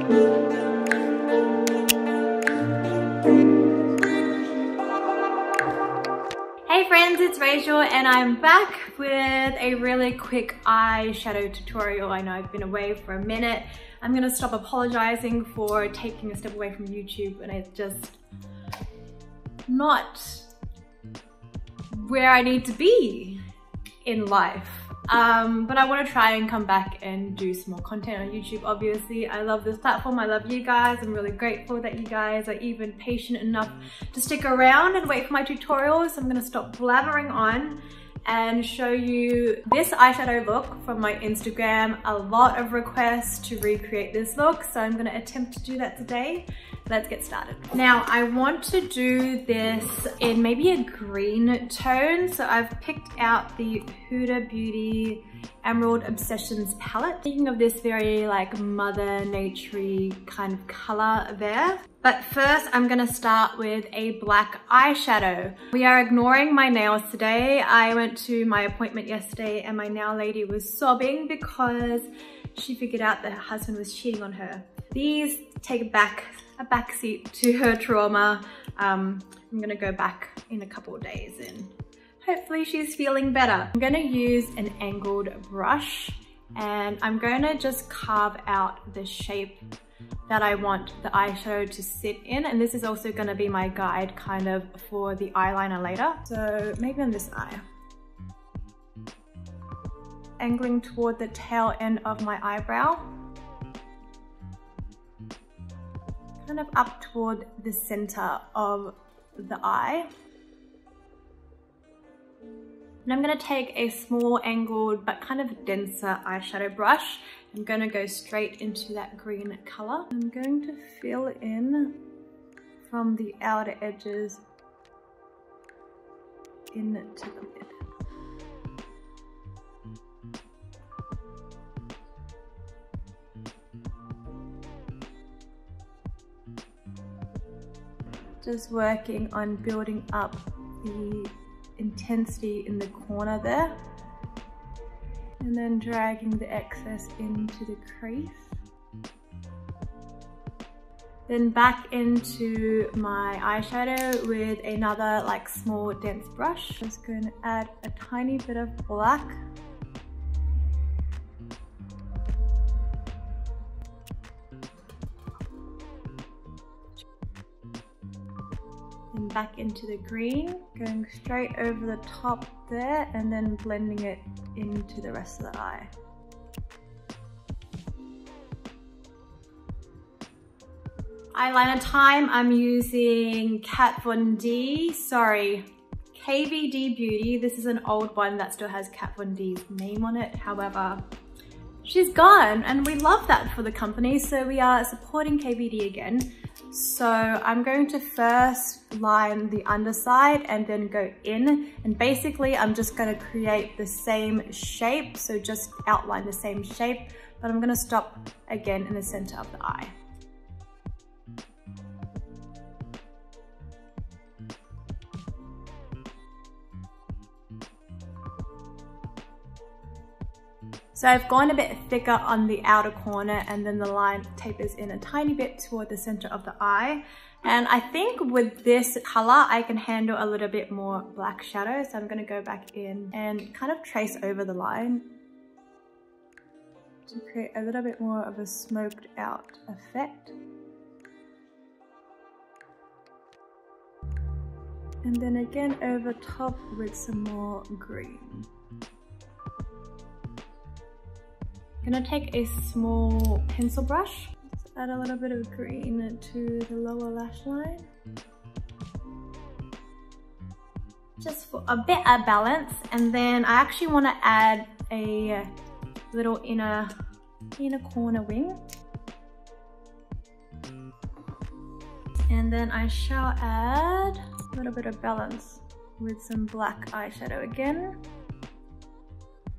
Hey friends, it's Rachel and I'm back with a really quick eyeshadow tutorial. I know I've been away for a minute. I'm gonna stop apologizing for taking a step away from YouTube and it's just not where I need to be in life. But I want to try and come back and do some more content on YouTube. Obviously, I love this platform. I love you guys. I'm really grateful that you guys are even patient enough to stick around and wait for my tutorials. So I'm going to stop blabbering on and show you this eyeshadow look from my Instagram. A lot of requests to recreate this look, so I'm going to attempt to do that today. Let's get started. Now I want to do this in maybe a green tone, so I've picked out the Huda Beauty Emerald Obsessions palette. Thinking of this very like mother nature-y kind of color there. But first I'm gonna start with a black eyeshadow. We are ignoring my nails today. I went to my appointment yesterday and my nail lady was sobbing because she figured out that her husband was cheating on her. These take a backseat to her trauma. I'm gonna go back in a couple of days and hopefully she's feeling better. I'm gonna use an angled brush and I'm gonna just carve out the shape that I want the eyeshadow to sit in, and this is also gonna be my guide kind of for the eyeliner later. So maybe on this eye. Angling toward the tail end of my eyebrow. Kind of up toward the center of the eye. And I'm gonna take a small angled but kind of denser eyeshadow brush. I'm gonna go straight into that green color. I'm going to fill in from the outer edges into the lid. Just working on building up the intensity in the corner there. And then dragging the excess into the crease. Then back into my eyeshadow with another like small dense brush. Just going to add a tiny bit of black. And back into the green, going straight over the top there and then blending it into the rest of the eye. Eyeliner time, I'm using KVD Beauty. This is an old one that still has Kat Von D's name on it. However, she's gone and we love that for the company, so we are supporting KVD again. So I'm going to first line the underside and then go in, and basically I'm just going to create the same shape, so just outline the same shape, but I'm going to stop again in the center of the eye. So I've gone a bit thicker on the outer corner and then the line tapers in a tiny bit toward the center of the eye. And I think with this color, I can handle a little bit more black shadow. So I'm gonna go back in and kind of trace over the line to create a little bit more of a smoked out effect. And then again over top with some more green. I'm gonna take a small pencil brush, just add a little bit of green to the lower lash line. Just for a bit of balance, and then I actually want to add a little inner corner wing. And then I shall add a little bit of balance with some black eyeshadow again.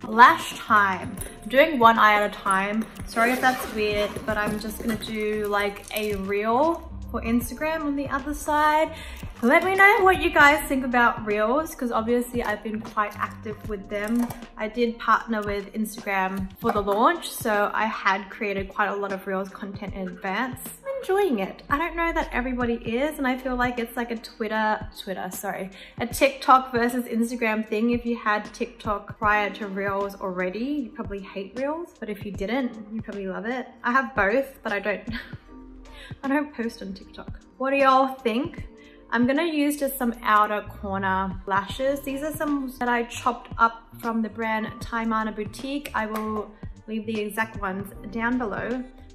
Lash time. I'm doing one eye at a time. Sorry if that's weird, but I'm just gonna do like a reel for Instagram on the other side. Let me know what you guys think about Reels, because obviously I've been quite active with them. I did partner with Instagram for the launch, so I had created quite a lot of Reels content in advance. I'm enjoying it. I don't know that everybody is, and I feel like it's like a a TikTok versus Instagram thing. If you had TikTok prior to Reels already, you probably hate Reels, but if you didn't, you probably love it. I have both, but I don't post on TikTok. What do y'all think? I'm gonna use just some outer corner lashes. These are some that I chopped up from the brand Taimana Boutique. I will leave the exact ones down below.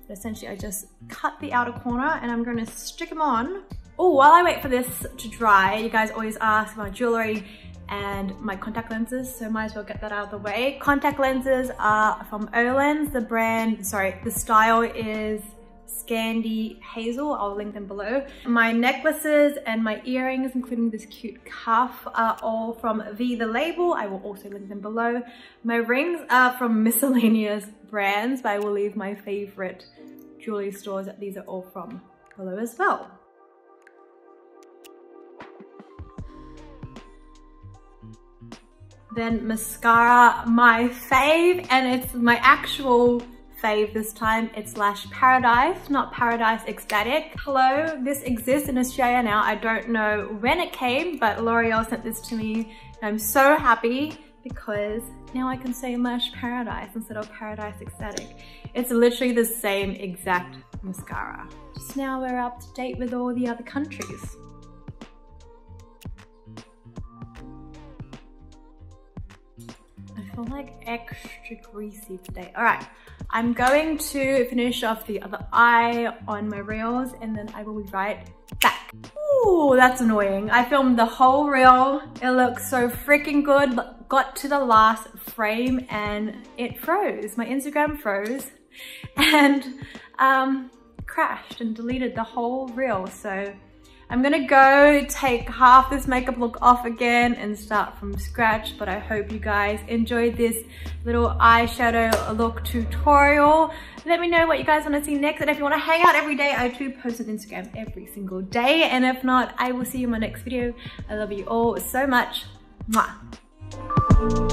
But essentially I just cut the outer corner and I'm gonna stick them on. Oh, while I wait for this to dry, you guys always ask my jewelry and my contact lenses, so might as well get that out of the way. Contact lenses are from OLens. The style is Scandi Hazel. I'll link them below. My necklaces and my earrings, including this cute cuff, are all from V The Label. I will also link them below. My rings are from miscellaneous brands, but I will leave my favorite jewelry stores that these are all from below as well. Then mascara, my fave, and it's my actual fave this time. It's Lash Paradise, not Paradise Ecstatic. Hello, this exists in Australia now. I don't know when it came, but L'Oreal sent this to me. And I'm so happy because now I can say Lash Paradise instead of Paradise Ecstatic. It's literally the same exact mascara. Just now we're up to date with all the other countries. I feel like extra greasy today. All right, I'm going to finish off the other eye on my reels and then I will be right back. Ooh, that's annoying. I filmed the whole reel. It looks so freaking good. Got to the last frame and it froze. My Instagram froze and crashed and deleted the whole reel. So I'm gonna go take half this makeup look off again and start from scratch, but I hope you guys enjoyed this little eyeshadow look tutorial. Let me know what you guys wanna see next, and if you wanna hang out every day, I do post on Instagram every single day, and if not, I will see you in my next video. I love you all so much. Mwah.